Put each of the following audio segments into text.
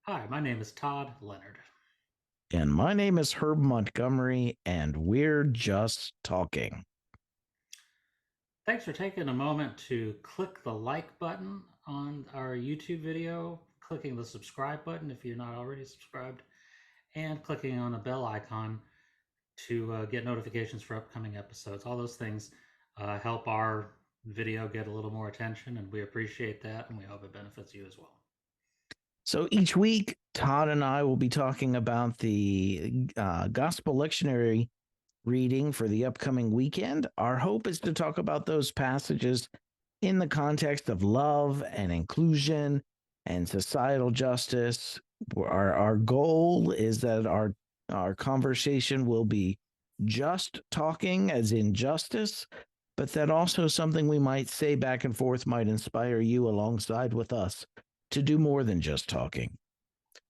Hi, my name is Todd Leonard. And my name is Herb Montgomery, and we're just talking. Thanks for taking a moment to click the like button on our YouTube video, clicking the subscribe button if you're not already subscribed, and clicking on a bell icon to get notifications for upcoming episodes. All those things help our video get a little more attention, and we appreciate that, and we hope it benefits you as well. So each week, Todd and I will be talking about the gospel lectionary reading for the upcoming weekend. Our hope is to talk about those passages in the context of love and inclusion and societal justice. Our goal is that our conversation will be just talking, as in justice, but that also something we might say back and forth might inspire you alongside with us to do more than just talking.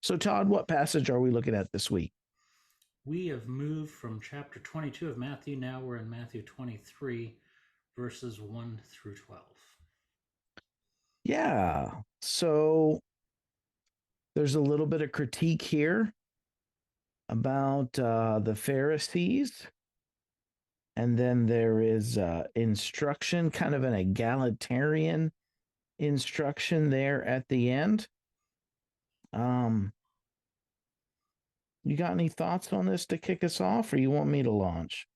So, Todd, what passage are we looking at this week? We have moved from chapter 22 of Matthew. Now we're in Matthew 23, verses 1 through 12. Yeah. So there's a little bit of critique here about the Pharisees. And then there is instruction, kind of an egalitarian instruction there at the end. Um, you got any thoughts on this to kick us off, or you want me to launch?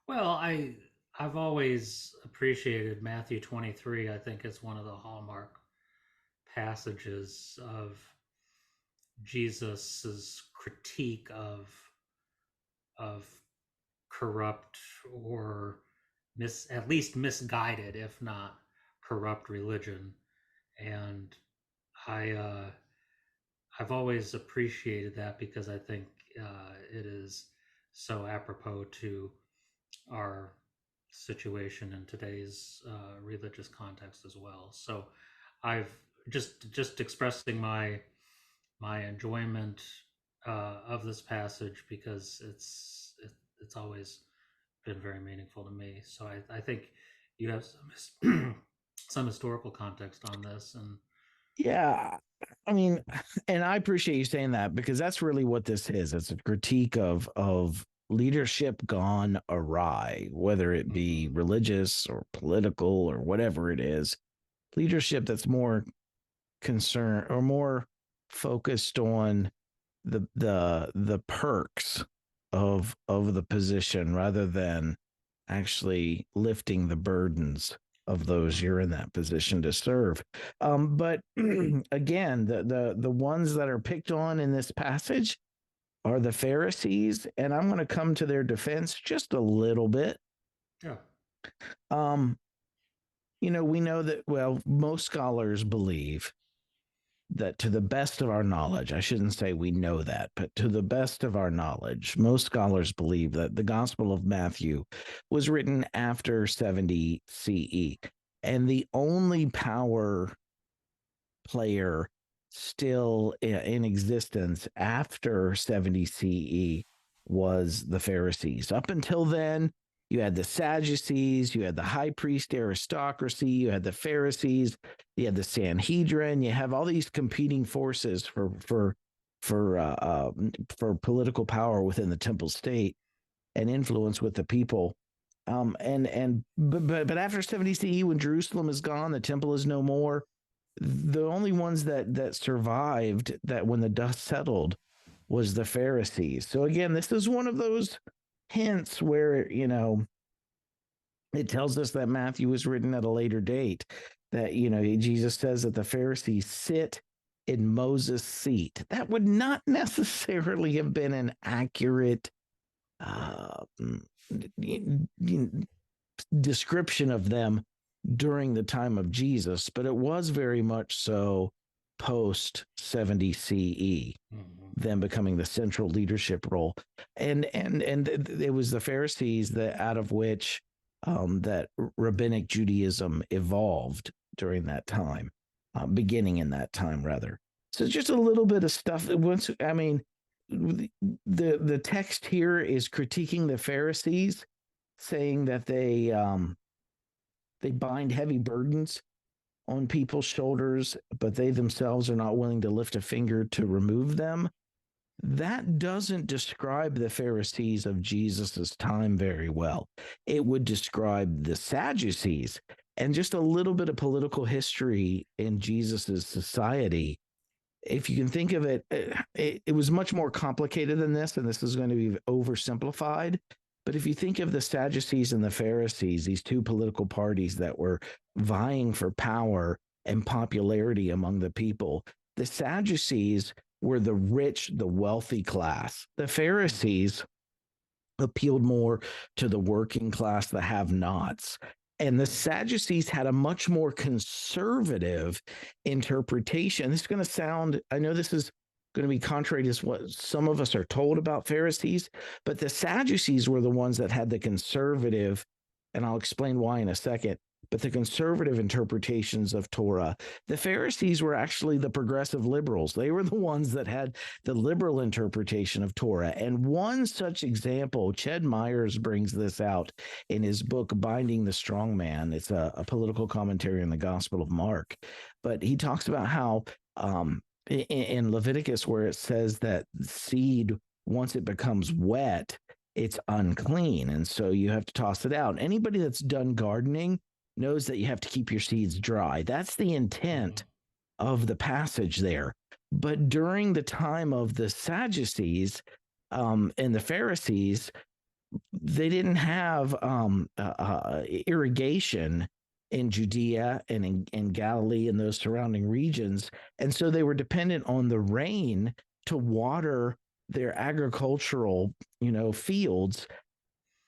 Well, I've always appreciated Matthew 23. I think it's one of the hallmark passages of Jesus's critique of corrupt or at least misguided, if not corrupt religion. And I I've always appreciated that because I think it is so apropos to our situation in today's religious context as well. So I've just expressing my enjoyment of this passage because it's always been very meaningful to me. So I think you have some historical context on this, and Yeah. I mean, and I appreciate you saying that because that's really what this is. It's a critique of leadership gone awry, whether it be mhm. religious or political or whatever it is. Leadership that's more concerned or more focused on the perks of the position rather than actually lifting the burdens of those you're in that position to serve. But again, the ones that are picked on in this passage are the Pharisees, and I'm going to come to their defense just a little bit. Yeah. Um, we know that, well, most scholars believe that to the best of our knowledge, I shouldn't say we know that, but to the best of our knowledge, most scholars believe that the Gospel of Matthew was written after 70 CE. And the only power player still in existence after 70 CE was the Pharisees. Up until then, you had the Sadducees, you had the high priest aristocracy, you had the Pharisees, you had the Sanhedrin, you have all these competing forces for political power within the temple state and influence with the people. But after 70 CE, when Jerusalem is gone, the temple is no more. The only ones that survived that when the dust settled was the Pharisees. So again, this is one of those hints where it tells us that Matthew was written at a later date. That Jesus says that the Pharisees sit in Moses' seat. That would not necessarily have been an accurate uh, description of them during the time of Jesus, but it was very much so post 70 CE, Mm-hmm. them becoming the central leadership role. And it was the Pharisees that out of which that rabbinic Judaism evolved during that time, beginning in that time rather. So just a little bit of stuff. Once I mean, the text here is critiquing the Pharisees, saying that they bind heavy burdens on people's shoulders, but they themselves are not willing to lift a finger to remove them. That doesn't describe the Pharisees of Jesus's time very well. It would describe the Sadducees. And just a little bit of political history in Jesus's society. If you can think of it, it was much more complicated than this, and this is going to be oversimplified. But if you think of the Sadducees and the Pharisees, these two political parties that were vying for power and popularity among the people, the Sadducees were the rich, the wealthy class. The Pharisees appealed more to the working class, the have-nots. And the Sadducees had a much more conservative interpretation. This is going to sound, I know this is going to be contrary to what some of us are told about Pharisees, but the Sadducees were the ones that had the conservative, and I'll explain why in a second, but the conservative interpretations of Torah. The Pharisees were actually the progressive liberals. They were the ones that had the liberal interpretation of Torah. And one such example, Ched Myers brings this out in his book, Binding the Strong Man. It's a political commentary on the Gospel of Mark. But he talks about how in Leviticus, where it says that seed, once it becomes wet, it's unclean. And so you have to toss it out. Anybody that's done gardening knows that you have to keep your seeds dry. That's the intent of the passage there. But during the time of the Sadducees and the Pharisees, they didn't have irrigation in Judea and in Galilee and those surrounding regions. And so they were dependent on the rain to water their agricultural, fields.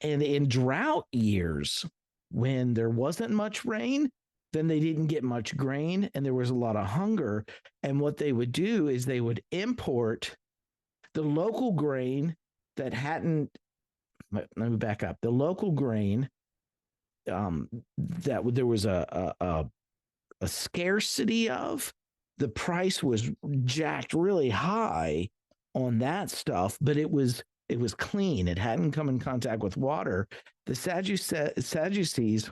And in drought years, when there wasn't much rain, then they didn't get much grain and there was a lot of hunger. And what they would do is they would import the local grain that hadn't, let me back up, the local grain that there was a scarcity of, the price was jacked really high on that stuff, but it was clean. It hadn't come in contact with water. The Sadducees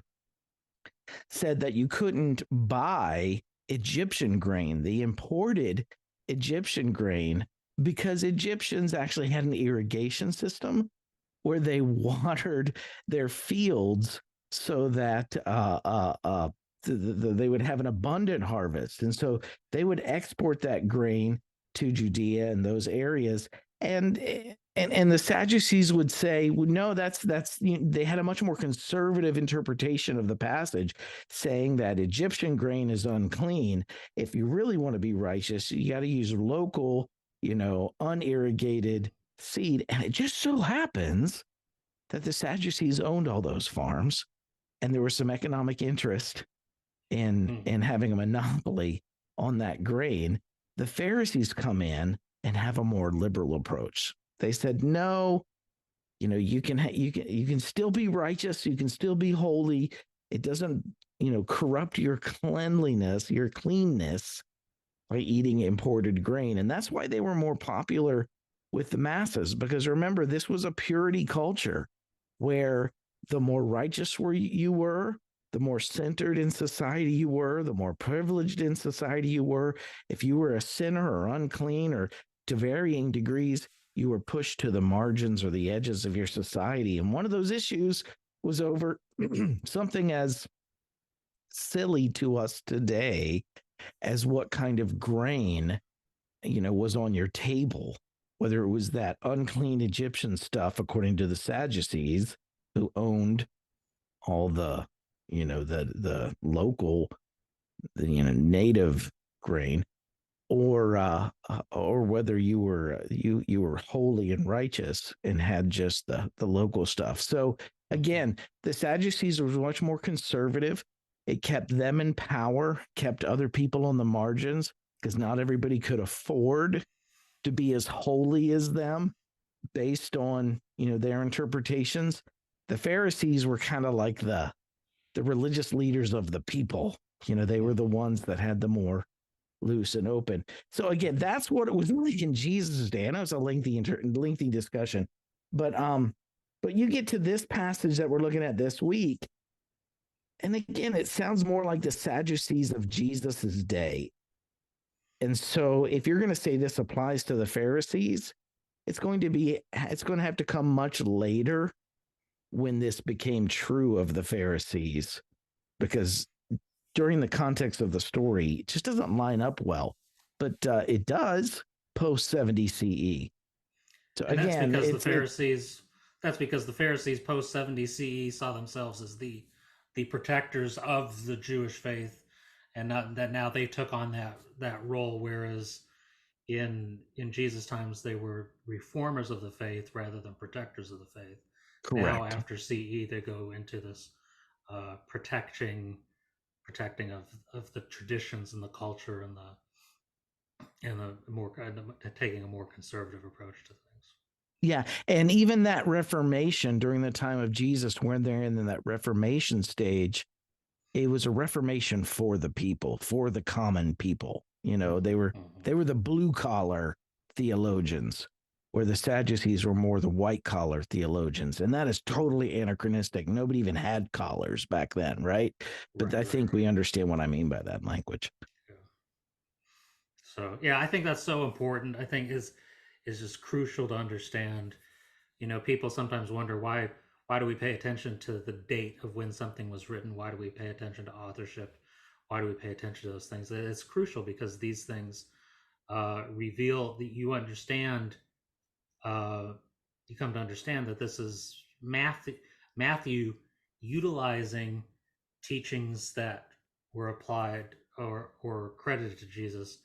said that you couldn't buy Egyptian grain, the imported Egyptian grain, because Egyptians actually had an irrigation system where they watered their fields so that they would have an abundant harvest. And so they would export that grain to Judea and those areas. And the Sadducees would say, well, no, that's they had a much more conservative interpretation of the passage, saying that Egyptian grain is unclean. If you really want to be righteous, you got to use local, unirrigated seed. And it just so happens that the Sadducees owned all those farms, and there was some economic interest in having a monopoly on that grain. The Pharisees come in and have a more liberal approach. They said, no, you can still be righteous, you can still be holy. It doesn't, corrupt your cleanliness, your cleanness by eating imported grain. And that's why they were more popular with the masses, because remember, this was a purity culture where the more righteous you were, the more centered in society you were, the more privileged in society you were. If you were a sinner or unclean or to varying degrees, you were pushed to the margins or the edges of your society. And one of those issues was over something as silly to us today as what kind of grain, was on your table, whether it was that unclean Egyptian stuff, according to the Sadducees, who owned all the, the local, native grain, or whether you were holy and righteous and had just the local stuff. So again, the Sadducees were much more conservative. It kept them in power, kept other people on the margins, because not everybody could afford to be as holy as them based on, their interpretations. The Pharisees were kind of like the religious leaders of the people. They were the ones that had the more loose and open. So again, that's what it was like in Jesus' day. I know it's a lengthy discussion, but you get to this passage that we're looking at this week, And again, it sounds more like the Sadducees of Jesus's day. And so if you're going to say this applies to the Pharisees, it's going to have to come much later when this became true of the Pharisees, because during the context of the story, it just doesn't line up well. But it does post 70 CE. So And again, that's because the Pharisees post 70 CE saw themselves as the protectors of the Jewish faith, and not, that now they took on that role, whereas in Jesus times they were reformers of the faith rather than protectors of the faith. Now correct. after CE they go into this protecting of the traditions and the culture and the more taking a more conservative approach to things. Yeah. And even that Reformation during the time of Jesus, when they're in that Reformation stage, it was a reformation for the people, for the common people. You know, Mm-hmm. they were the blue collar theologians, where the Sadducees were more the white collar theologians. And that is totally anachronistic. Nobody even had collars back then, right? But I think we understand what I mean by that language. Yeah. So yeah, I think that's so important. I think is just crucial to understand. You know, people sometimes wonder why do we pay attention to the date of when something was written? Why do we pay attention to authorship? Why do we pay attention to those things? It's crucial because these things reveal that you understand. Uh, you come to understand that this is Matthew utilizing teachings that were applied or credited to Jesus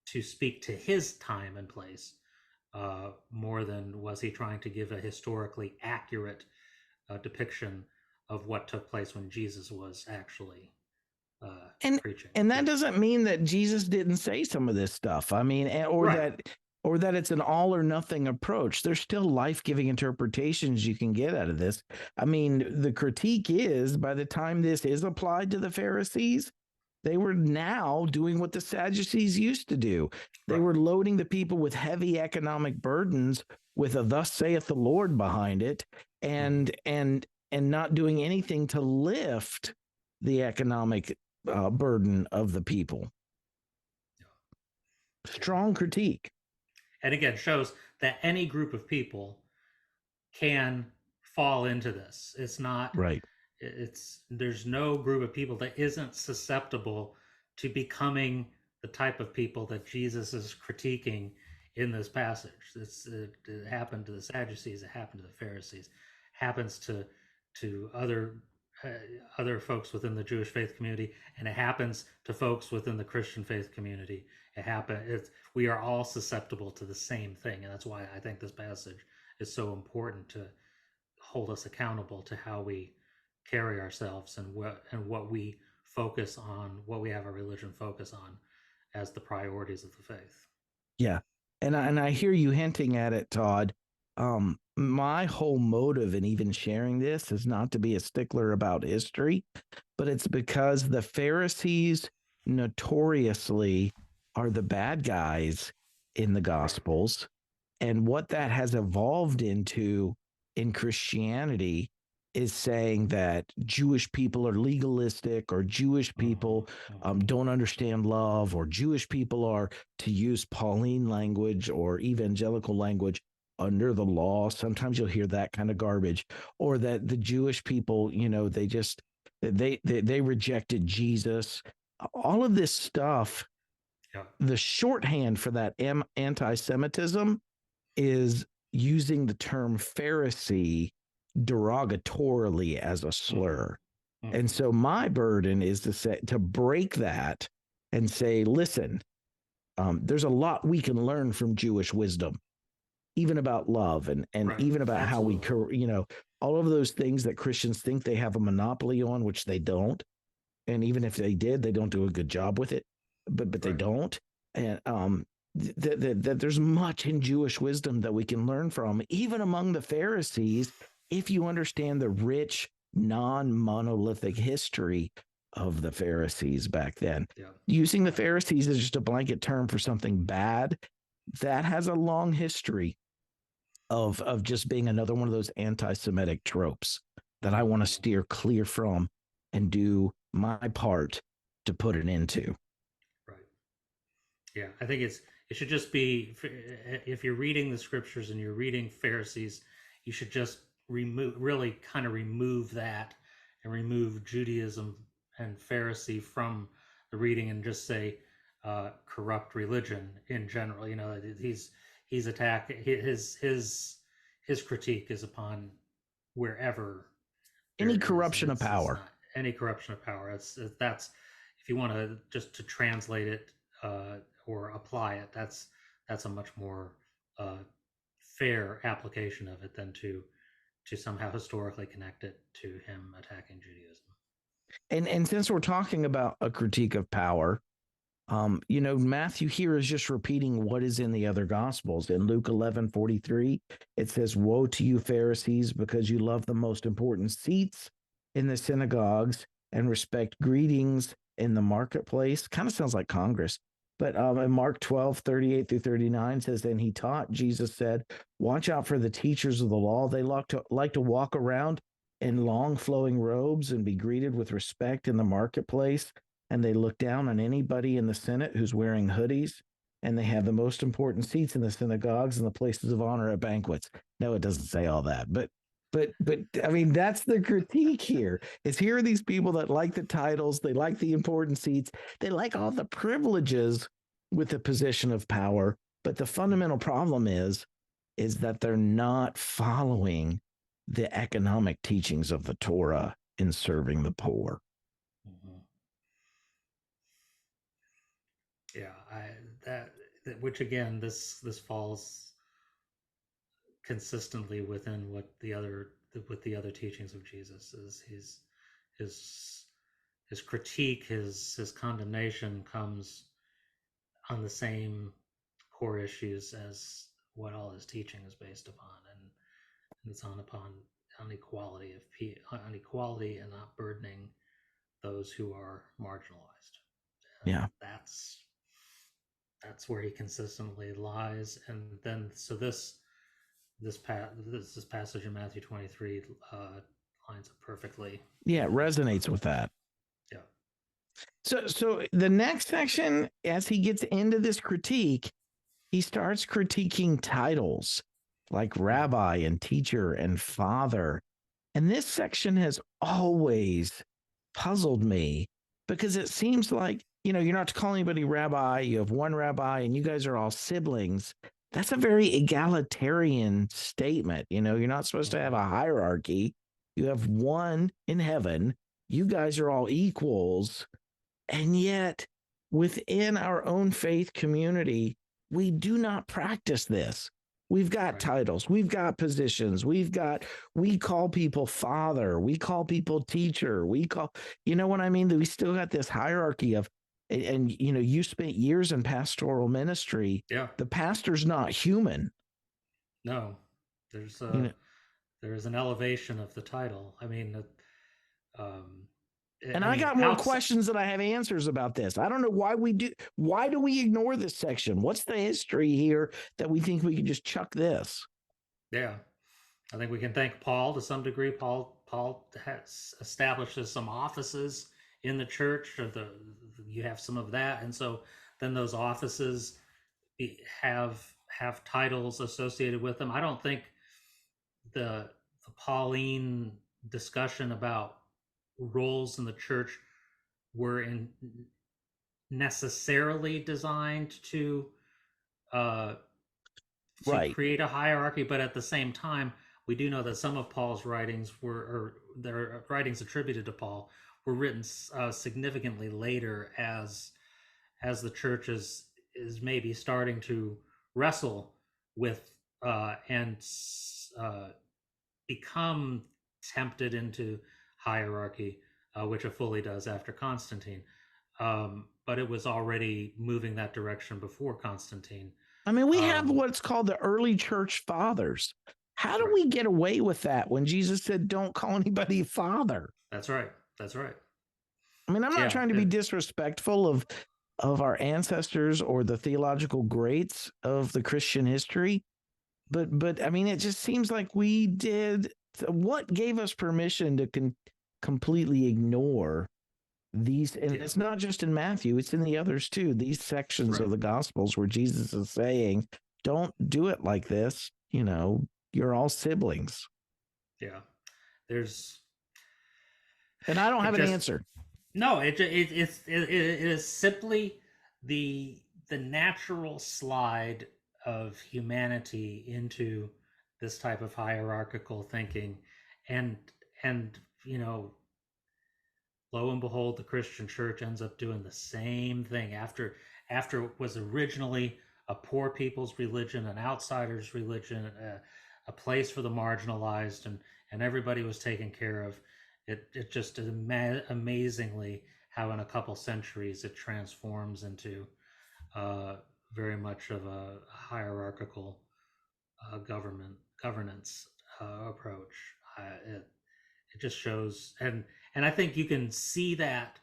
to speak to his time and place, more than was he trying to give a historically accurate depiction of what took place when Jesus was actually and preaching. and Yeah. that doesn't mean that Jesus didn't say some of this stuff. I mean, Right. or that it's an all or nothing approach. There's still life-giving interpretations you can get out of this. I mean, the critique is by the time this is applied to the Pharisees, they were now doing what the Sadducees used to do. They Right. were loading the people with heavy economic burdens with a thus saith the Lord behind it, Mm-hmm. and not doing anything to lift the economic burden of the people. Yeah. Strong critique. And again, shows that any group of people can fall into this. It's not, Right. it's, there's no group of people that isn't susceptible to becoming the type of people that Jesus is critiquing in this passage. It happened to the Sadducees, it happened to the Pharisees, happens to uh, other folks within the Jewish faith community, and it happens to folks within the Christian faith community. We are all susceptible to the same thing, and that's why I think this passage is so important to hold us accountable to how we carry ourselves and what we focus on, what we have our religion focus on as the priorities of the faith. Yeah. And I hear you hinting at it, Todd. My whole motive in even sharing this is not to be a stickler about history, but it's because the Pharisees notoriously are the bad guys in the Right. Gospels. And what that has evolved into in Christianity is saying that Jewish people are legalistic, or Jewish people Mm-hmm. Mm-hmm. don't understand love, or Jewish people are, to use Pauline language or evangelical language, under the law. Sometimes you'll hear that kind of garbage, or that the Jewish people, they rejected Jesus. All of this stuff, Yeah. the shorthand for that anti-Semitism is using the term Pharisee derogatorily as a slur. Mm-hmm. Mm-hmm. And so my burden is to break that and say, listen, there's a lot we can learn from Jewish wisdom, even about love, and Right. even about how we, Absolutely. all of those things that Christians think they have a monopoly on, which they don't. And even if they did, they don't do a good job with it, but they Right. don't. And that there's much in Jewish wisdom that we can learn from, even among the Pharisees, if you understand the rich, non-monolithic history of the Pharisees back then. Yeah. Using the Pharisees as just a blanket term for something bad, that has a long history of just being another one of those anti-Semitic tropes that I want to Mm-hmm. steer clear from. and do my part to put it into. Right. Yeah, I think it should just be, if you're reading the scriptures and you're reading Pharisees, you should just really kind of remove that and remove Judaism and Pharisee from the reading and just say corrupt religion in general. You know, he's attacking his critique is upon wherever Any there is, corruption of it's power. not any corruption of power. That's if you want to just to translate it or apply it, that's a much more uh, fair application of it than to somehow historically connect it to him attacking Judaism. And since we're talking about a critique of power, Matthew here is just repeating what is in the other gospels. In Luke 11:43, it says, "Woe to you, Pharisees, because you love the most important seats in the synagogues and respect greetings in the marketplace." Kind of sounds like Congress. But in Mark 12:38 through 39 says, "Then he taught," Jesus said, "watch out for the teachers of the law. They like to walk around in long flowing robes and be greeted with respect in the marketplace, and they look down on anybody in the Senate who's wearing hoodies, and they have the most important seats in the synagogues and the places of honor at banquets." No, it doesn't say all that, but I mean, that's the critique here. Is here are these people that like the titles, they like the important seats, they like all the privileges with the position of power, but the fundamental problem is that they're not following the economic teachings of the Torah in serving the poor. Mm-hmm. Yeah, that which again this falls consistently within what the other with the other teachings of Jesus is his his critique, his condemnation comes on the same core issues as what all his teaching is based upon, and it's on equality on equality and not burdening those who are marginalized. And Yeah. that's where he consistently lies. And then so this passage in Matthew 23 lines up perfectly Yeah, it with that. resonates with that. Yeah. So the next section, as he gets into this critique, he starts critiquing titles like rabbi and teacher and father. And this section has always puzzled me because it seems like, you're not to call anybody rabbi, you have one rabbi and you guys are all siblings. That's a very egalitarian statement. You're not supposed to have a hierarchy. You have one in heaven. You guys are all equals. And yet, within our own faith community, we do not practice this. We've got Right. titles, we've got positions, we call people father, we call people teacher, you know what I mean? We still got this hierarchy of, and you spent years in pastoral ministry. Yeah. The pastor's not human. No, there's You know, there's an elevation of the title. Um, and I I mean, got more questions than I have answers about this. I don't know why do we ignore this section? What's the history here that we think we can just chuck this? Yeah, I think we can thank Paul to some degree. Paul has establishes some offices in the church. You have some of that, and so then those offices have titles associated with them. I don't think the Pauline discussion about roles in the church were necessarily designed uh, to Right. create a hierarchy, but at the same time, we do know that some of Paul's writings or their writings attributed to Paul were written significantly later as the church is maybe starting to wrestle with and become tempted into hierarchy, which it fully does after Constantine. But it was already moving that direction before Constantine. I mean, we have Um, what's called the early church fathers. How do right. we get away with that when Jesus said, "Don't call anybody father"? That's right. That's right. I mean, I'm not Yeah. trying to be disrespectful of our ancestors or the theological greats of the Christian history, but I mean, it just seems like we did. What gave us permission completely ignore these, and Yeah. it's not just in Matthew, it's in the others too. These sections Right. of the Gospels where Jesus is saying, don't do it like this. You're all siblings. Yeah. There's And I don't it have an just answer. no. It is simply the natural slide of humanity into this type of hierarchical thinking, and and you know lo and behold, the Christian church ends up doing the same thing after it was originally a poor people's religion, an outsider's religion, a place for the marginalized, and everybody was taken care of. It just amazingly how in a couple centuries it transforms into uh, very much of a hierarchical governance approach. It it just shows, and I think you can see that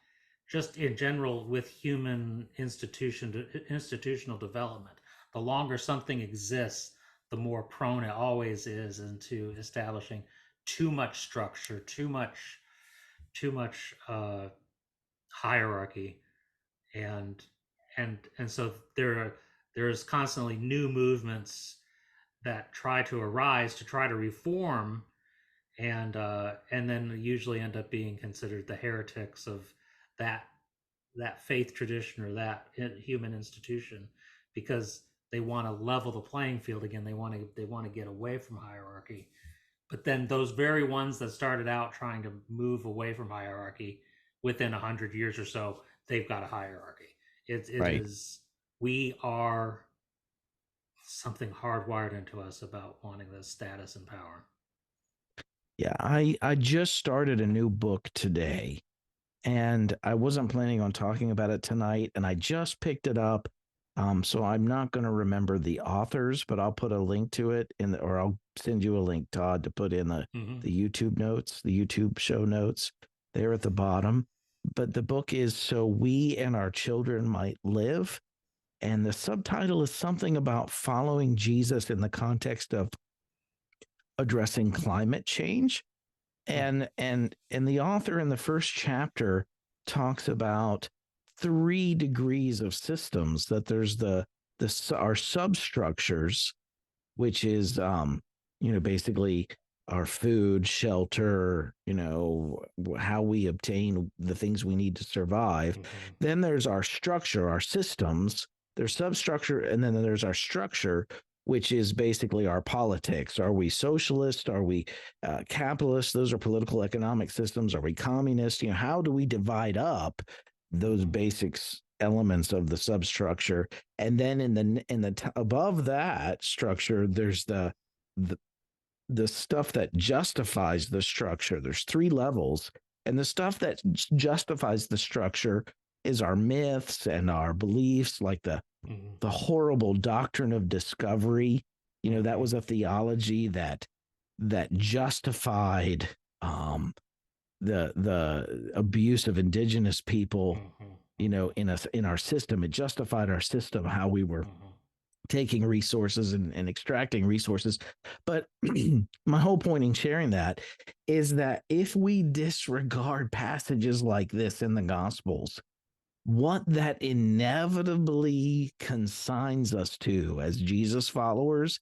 just in general with human institutional development. The longer something exists, the more prone it always is into establishing too much structure, too much hierarchy, and and so there's constantly new movements that try to arise to try to reform, and then usually end up being considered the heretics of that that faith tradition or that human institution, because they want to level the playing field again. They want to get away from hierarchy. But then those very ones that started out trying to move away from hierarchy, within 100 years or so, they've got a hierarchy. It Right. is we are something hardwired into us about wanting this status and power. Yeah. I just started a new book today, and I wasn't planning on talking about it tonight, and I just picked it up. So I'm not going to remember the authors, but I'll put a link to it or I'll send you a link, Todd, to put in Mm-hmm. the YouTube notes, the YouTube show notes there at the bottom. But the book is So We and Our Children Might Live. And the subtitle is something about following Jesus in the context of addressing climate change. And the author in the first chapter talks about 3 degrees of systems. That there's our substructures, which is basically our food, shelter, how we obtain the things we need to survive. Mm-hmm. Then there's our structure, our systems, there's substructure, and then there's our structure, which is basically our politics. Are we socialist? Are we capitalist? Those are political economic systems. Are we communist? How do we divide up those Mm-hmm. basics elements of the substructure? And then above that structure, there's the stuff that justifies the structure. There's 3 levels, and the stuff that justifies the structure is our myths and our beliefs, like Mm-hmm. the horrible doctrine of discovery. That Mm-hmm. was a theology that justified the abuse of indigenous people. Mm-hmm. In our system, it justified our system, how we were Mm-hmm. taking resources and extracting resources. But my whole point in sharing that is that if we disregard passages like this in the Gospels, what that inevitably consigns us to as Jesus followers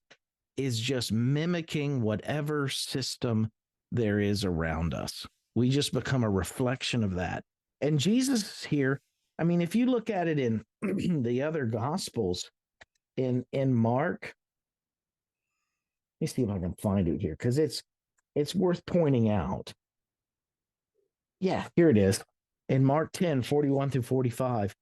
is just mimicking whatever system there is around us. We just become a reflection of that. And Jesus here, I mean, if you look at it in the other Gospels, in Mark, let me see if I can find it here because it's worth pointing out. Yeah, here it is. In Mark 10:41-45,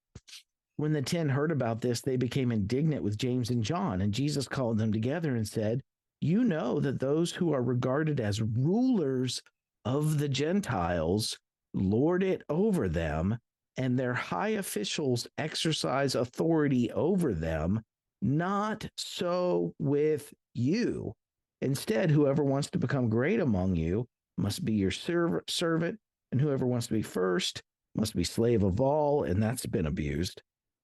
when the 10 heard about this, they became indignant with James and John, and Jesus called them together and said, "You know that those who are regarded as rulers of the Gentiles lord it over them, and their high officials exercise authority over them. Not so with you. Instead, whoever wants to become great among you must be your servant, and whoever wants to be first must be slave of all," and that's been abused.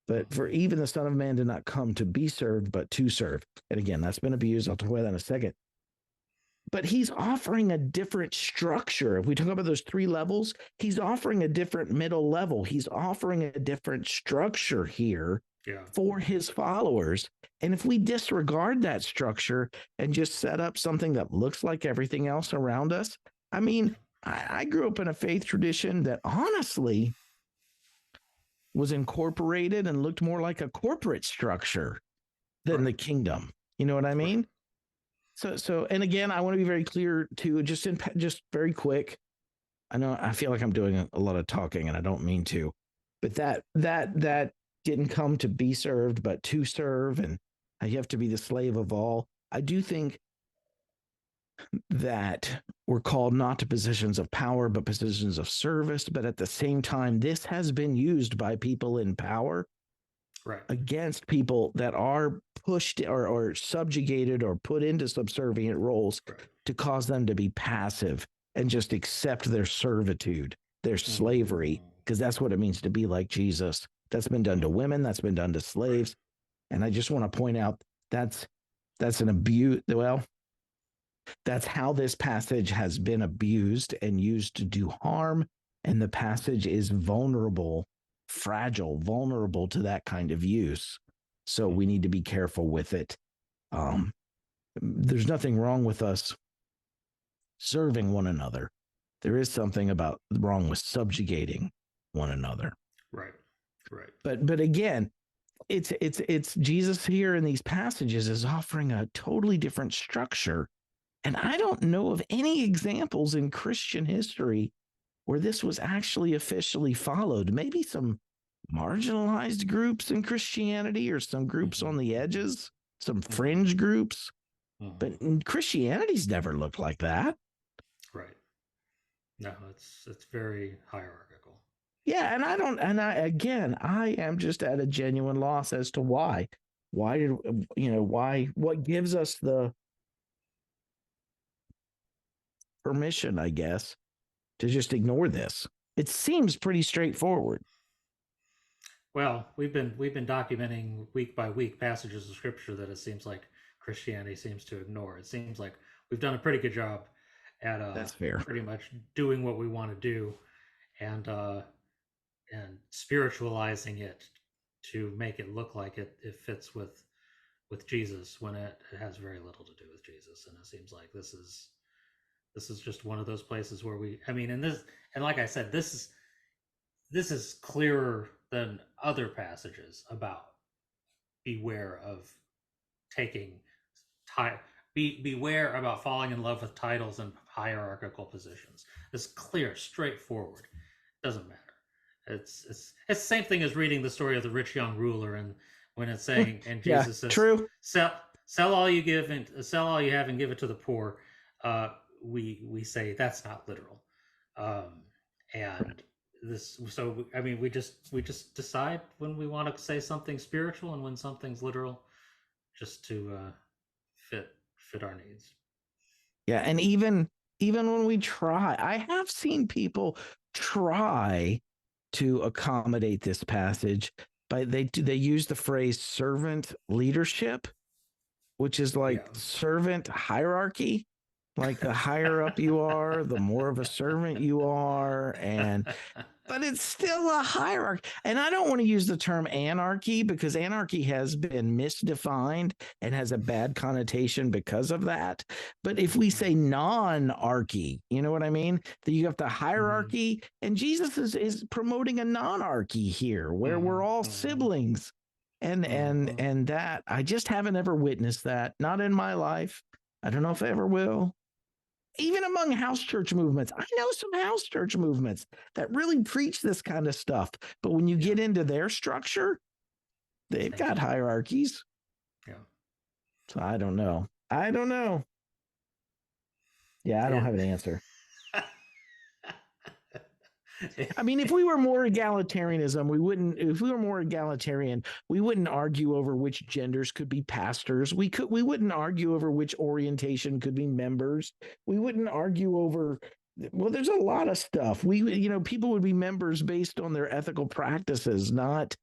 But for Mm-hmm. even the Son of Man did not come to be served, but to serve. And again, that's been abused. I'll talk about that in a second. but he's offering a different structure. If we talk about those three levels, he's offering a different middle level. He's offering a different structure here Yeah. for his followers. And if we disregard that structure and just set up something that looks like everything else around us, I mean, I grew up in a faith tradition that honestly was incorporated and looked more like a corporate structure than the kingdom. You know what I mean? So, and again, I want to be very clear too, just very quick. I know I feel like I'm doing a lot of talking and I don't mean to, but that didn't come to be served, but to serve, and you have to be the slave of all. I do think that we're called not to positions of power, but positions of service. But at the same time, this has been used by people in power against people that are pushed or subjugated or put into subservient roles to cause them to be passive and just accept their servitude, their slavery, because that's what it means to be like Jesus. That's been done to women. That's been done to slaves. And I just want to point out that's an abuse. Well, that's how this passage has been abused and used to do harm. And the passage is vulnerable to that kind of use. So we need to be careful with it. There's nothing wrong with us serving one another. There is something wrong with subjugating one another. Right. But again, it's Jesus here in these passages is offering a totally different structure. And I don't know of any examples in Christian history where this was actually officially followed. Maybe some marginalized groups in Christianity or some groups on the edges, some fringe groups. But Christianity's never looked like that. Right. No, it's very hierarchical. Yeah, and I am just at a genuine loss as to why. What gives us the permission, I guess, to just ignore this? It seems pretty straightforward. Well, we've been documenting week by week passages of scripture that it seems like Christianity seems to ignore. It seems like we've done a pretty good job at That's fair. Pretty much doing what we want to do and spiritualizing it to make it look like it fits with Jesus when it has very little to do with Jesus. And it seems like this is just one of those places where and like I said, this is clearer than other passages about beware of taking beware about falling in love with titles and hierarchical positions. It's clear, straightforward. Doesn't matter. It's the same thing as reading the story of the rich young ruler, and when it's saying, and Jesus says, true. Sell all you give and sell all you have and give it to the poor. We say that's not literal, and this. So I mean, we just decide when we want to say something spiritual and when something's literal, just to fit our needs. Yeah, and even when we try, I have seen people try to accommodate this passage, but they use the phrase servant leadership, which is like servant hierarchy. Like the higher up you are, the more of a servant you are. But it's still a hierarchy. And I don't want to use the term anarchy because anarchy has been misdefined and has a bad connotation because of that. But if we say non-archy, you know what I mean? That you have the hierarchy, and Jesus is promoting a non-archy here where we're all siblings. And that I just haven't ever witnessed that. Not in my life. I don't know if I ever will. Even among house church movements, I know some house church movements that really preach this kind of stuff. But when you get into their structure, they've got hierarchies. Yeah. So I don't know. Yeah, I don't have an answer. I mean, if we were more egalitarianism, if we were more egalitarian, we wouldn't argue over which genders could be pastors. We wouldn't argue over which orientation could be members. We wouldn't argue over, well, there's a lot of stuff. People would be members based on their ethical practices, not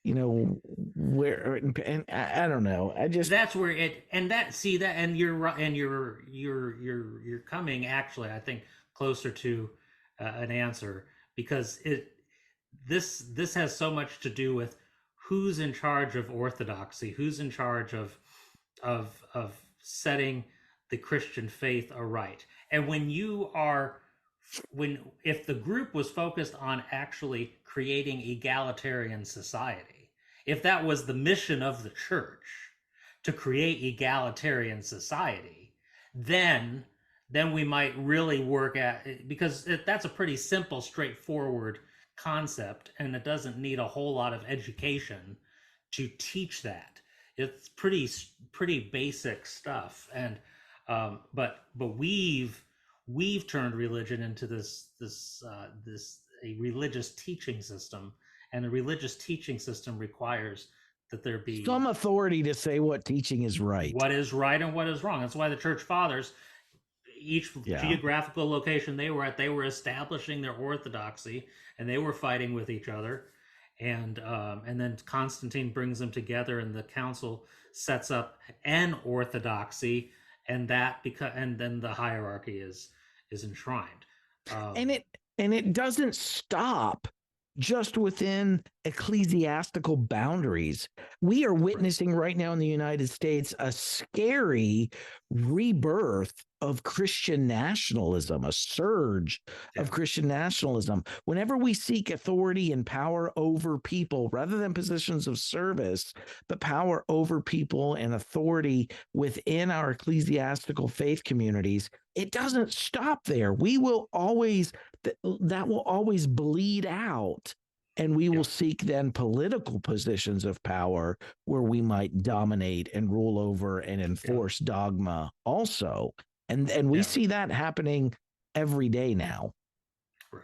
where, and I don't know. I just, That's where it, and that, see that, and you're right, and you're coming, actually, I think, closer to an answer, because this has so much to do with who's in charge of orthodoxy, who's in charge of setting the Christian faith aright. And when if the group was focused on actually creating egalitarian society, if that was the mission of the church, to create egalitarian society, then we might really work at, because that's a pretty simple, straightforward concept, and it doesn't need a whole lot of education to teach that. It's pretty basic stuff. And but we've turned religion into this a religious teaching system, and the religious teaching system requires that there be some authority to say what teaching is right. what is right and what is wrong. That's why the church fathers, each Yeah. geographical location they were at, they were establishing their orthodoxy, and they were fighting with each other. And then Constantine brings them together, and the council sets up an orthodoxy, and then the hierarchy is enshrined. and it and it doesn't stop just within ecclesiastical boundaries. We are witnessing right now in the United States a scary rebirth of Christian nationalism, a surge of Yeah, Christian nationalism. Whenever we seek authority and power over people, rather than positions of service, but power over people and authority within our ecclesiastical faith communities, it doesn't stop there. We will always, that will always bleed out, and we will yeah, seek then political positions of power where we might dominate and rule over and yeah, enforce dogma also. And we yeah. see that happening every day now, Right.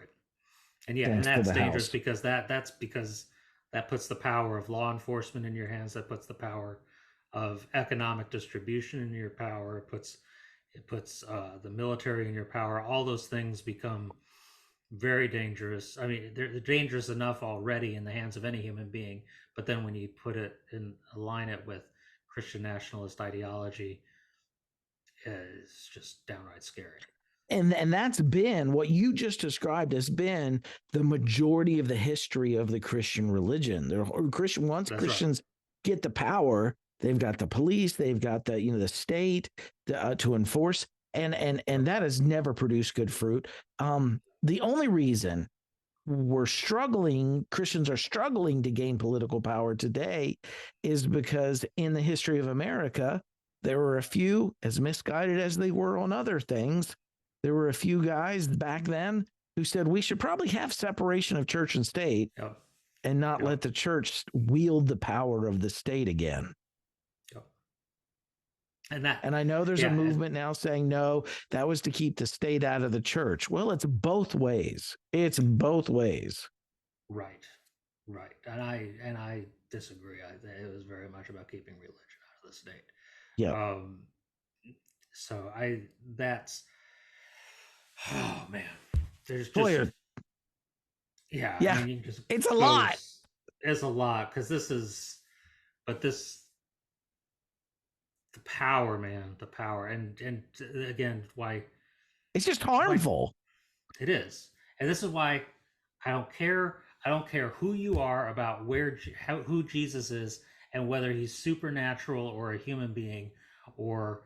And yeah, and thanks to that's the dangerous, House. because that's because that puts the power of law enforcement in your hands. That puts the power of economic distribution in your power. It puts the military in your power. All those things become very dangerous. I mean, they're dangerous enough already in the hands of any human being, but then when you put it and align it with Christian nationalist ideology, it's just downright scary. And that's been what you just described, has been the majority of the history of the Christian religion. Once That's right. Christians get the power, they've got the police, they've got the state to enforce, and Yep. that has never produced good fruit. The only reason Christians are struggling to gain political power today, is because in the history of America, there were a few, as misguided as they were on other things, there were a few guys back then who said we should probably have separation of church and state Yep. and not Yep. let the church wield the power of the state again. Yep. And that, And I know there's a yeah, and movement now saying, no, that was to keep the state out of the church. Well, it's both ways. It's both ways. right, right. And I disagree. It was very much about keeping religion out of the state. Yep. Um, so that's, oh man, there's just, Boy, yeah. I yeah, mean, you can just it's a lot. goes, it's a lot, because but this, the power, man, the power, and again, It's just why harmful. it is, and this is why I don't care. I don't care who you are about who Jesus is, and whether he's supernatural or a human being, or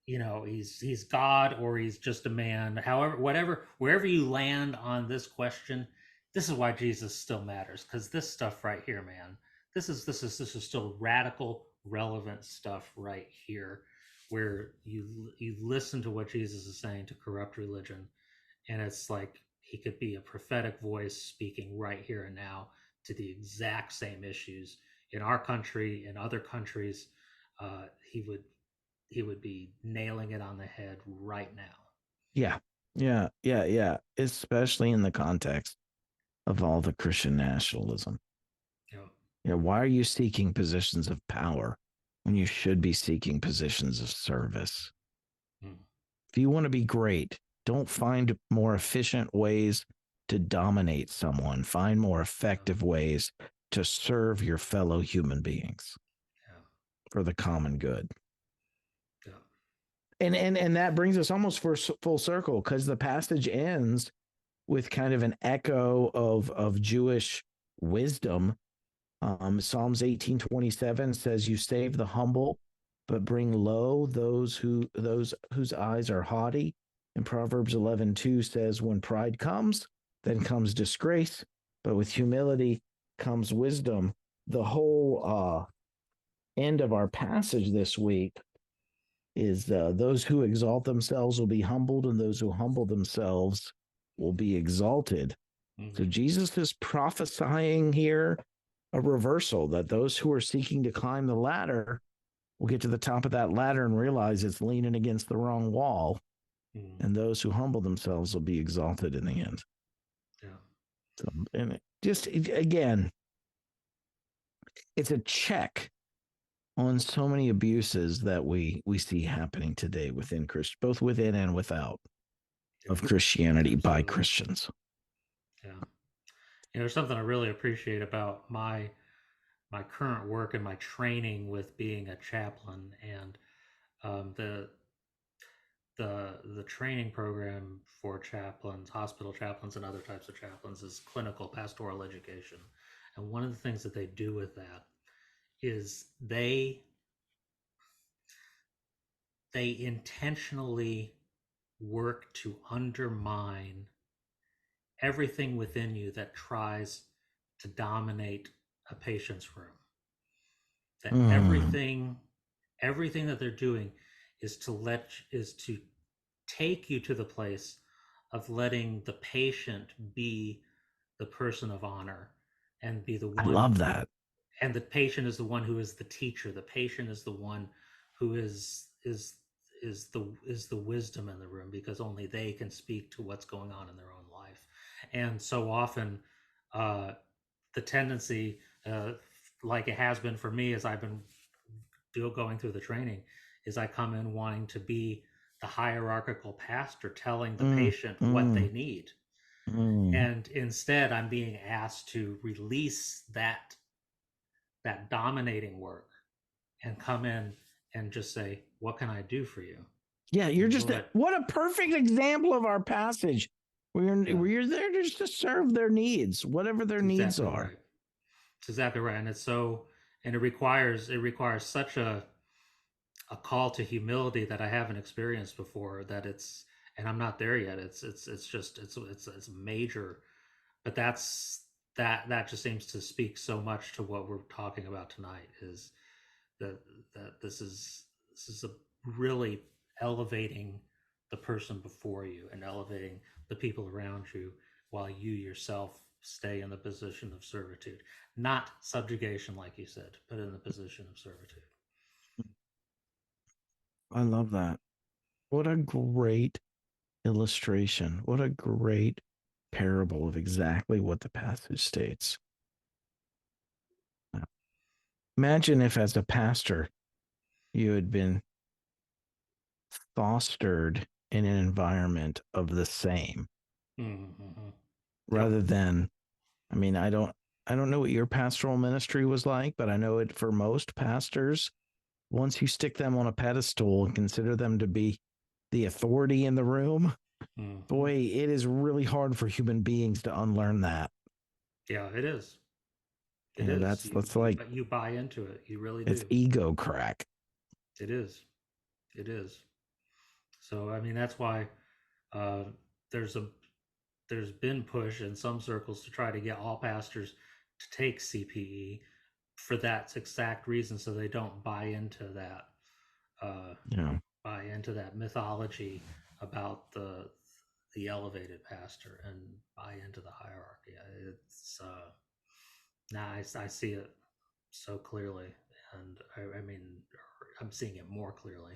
he's God or he's just a man. However, whatever, wherever you land on this question, this is why Jesus still matters, because this stuff right here, man, this is still radical, relevant stuff right here, where you listen to what Jesus is saying to corrupt religion, and it's like he could be a prophetic voice speaking right here and now to the exact same issues in our country, in other countries. He would be nailing it on the head right now. Yeah. Yeah. Yeah. Yeah. Especially in the context of all the Christian nationalism. You know, Why are you seeking positions of power when you should be seeking positions of service? mm, If you want to be great, don't find more efficient ways to dominate someone. Find more yeah, effective ways to serve your fellow human beings Yeah. for the common good. Yeah. And that brings us almost full circle, because the passage ends with kind of an echo of Jewish wisdom. Psalms 18:27 says, "You save the humble, but bring low those whose eyes are haughty." And Proverbs 11:2 says, "When pride comes, then comes disgrace, but with humility comes wisdom." The whole end of our passage this week is, those who exalt themselves will be humbled, and those who humble themselves will be exalted. So Mm-hmm. Jesus is prophesying here a reversal, that those who are seeking to climb the ladder will get to the top of that ladder and realize it's leaning against the wrong wall. Mm-hmm. And those who humble themselves will be exalted in the end. Yeah. So, and just again, it's a check on so many abuses that we see happening today within both within and without Yeah. of Christianity by Absolutely. Christians. Yeah. There's something I really appreciate about my current work and my training with being a chaplain, and the the training program for chaplains, hospital chaplains, and other types of chaplains is clinical pastoral education. And one of the things that they do with that is they intentionally work to undermine everything within you that tries to dominate a patient's room. That Mm, everything that they're doing is to take you to the place of letting the patient be the person of honor, and be the I one love who, that. and the patient is the one who is the teacher. The patient is the one who is the wisdom in the room, because only they can speak to what's going on in their own life. And so often, uh, the tendency, like it has been for me as I've been going through the training, is I come in wanting to be the hierarchical pastor telling the Mm, patient what they mm, need. mm. And instead, I'm being asked to release that dominating work and come in and just say, "What can I do for you?" Yeah, you're just What? what a perfect example of our passage. Yeah, Where you're there just to serve their needs, whatever their it's needs exactly are. right. It's exactly right, and it's so, and it requires such a call to humility that I haven't experienced before. That it's, and I'm not there yet. It's just it's major, but that just seems to speak so much to what we're talking about tonight. Is that this is a really elevating the person before you and elevating the people around you, while you yourself stay in the position of servitude, not subjugation like you said, but in the position of servitude. I love that. What a great illustration. What a great parable of exactly what the passage states. Imagine if, as a pastor, you had been fostered in an environment of the same, Mm-hmm. Yep. rather than, I mean, I don't know what your pastoral ministry was like, but I know it for most pastors. Once you stick them on a pedestal and consider them to be the authority in the room, Mm-hmm. boy, it is really hard for human beings to unlearn that. Yeah, it is. It You know, is. that's like, You buy into it. You really it's do. ego crack. It is. It is. So I mean, that's why uh, there's a there's been push in some circles to try to get all pastors to take CPE for that exact reason, so they don't uh, Yeah, buy into that mythology about the elevated pastor, and buy into the hierarchy. It's now I see it so clearly, and I mean, I'm seeing it more clearly,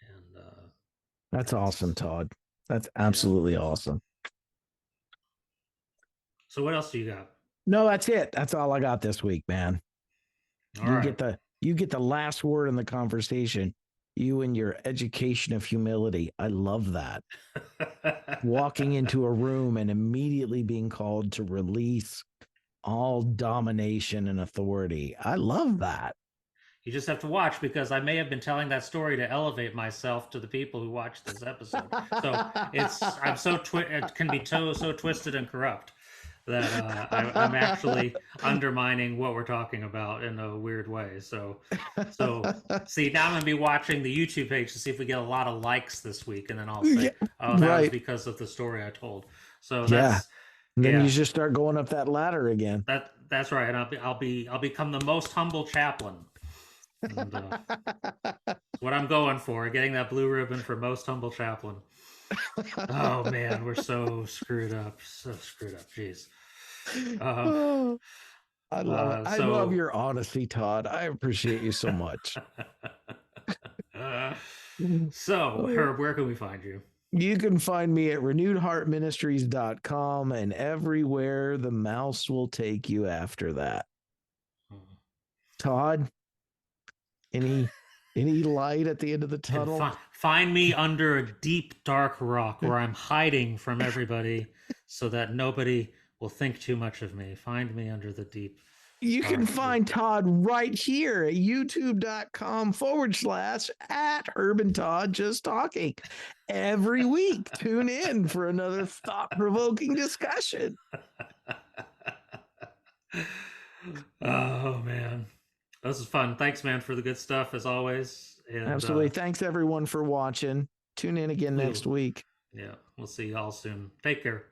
and that's awesome, it's Todd. That's yeah. absolutely awesome. So what else do you got? No, that's it. That's all I got this week, man. All right. You get the last word in the conversation. You and your education of humility. I love that. Walking into a room and immediately being called to release all domination and authority. I love that. You just have to watch, because I may have been telling that story to elevate myself to the people who watch this episode. So I'm so it can be so twisted and corrupt that I'm actually undermining what we're talking about in a weird way. So see, now I'm gonna be watching the YouTube page to see if we get a lot of likes this week, and then I'll Yeah, say, "Oh, that was right. because of the story I told." So Yeah. that's And then you yeah, just start going up that ladder again. that's right. And I'll become the most humble chaplain. And what I'm going for, getting that blue ribbon for most humble chaplain. Oh man, we're so screwed up. So screwed up. Jeez. Um, Oh, I love it. I love so your honesty, Todd. I appreciate you so much. so Oh. Herb, where can we find you? You can find me at renewedheartministries.com and everywhere the mouse will take you after that. Todd, any light at the end of the And tunnel? find me under a deep dark rock where I'm hiding from everybody so that nobody will think too much of me. Find me under the deep. You can find Todd right here at youtube.com/at Herb and Todd Just Talking. Every week, tune in for another thought-provoking discussion. Oh man, this is fun. Thanks, man, for the good stuff as always. And Absolutely. Thanks everyone for watching. Tune in again next week. Yeah, we'll see y'all soon. Take care.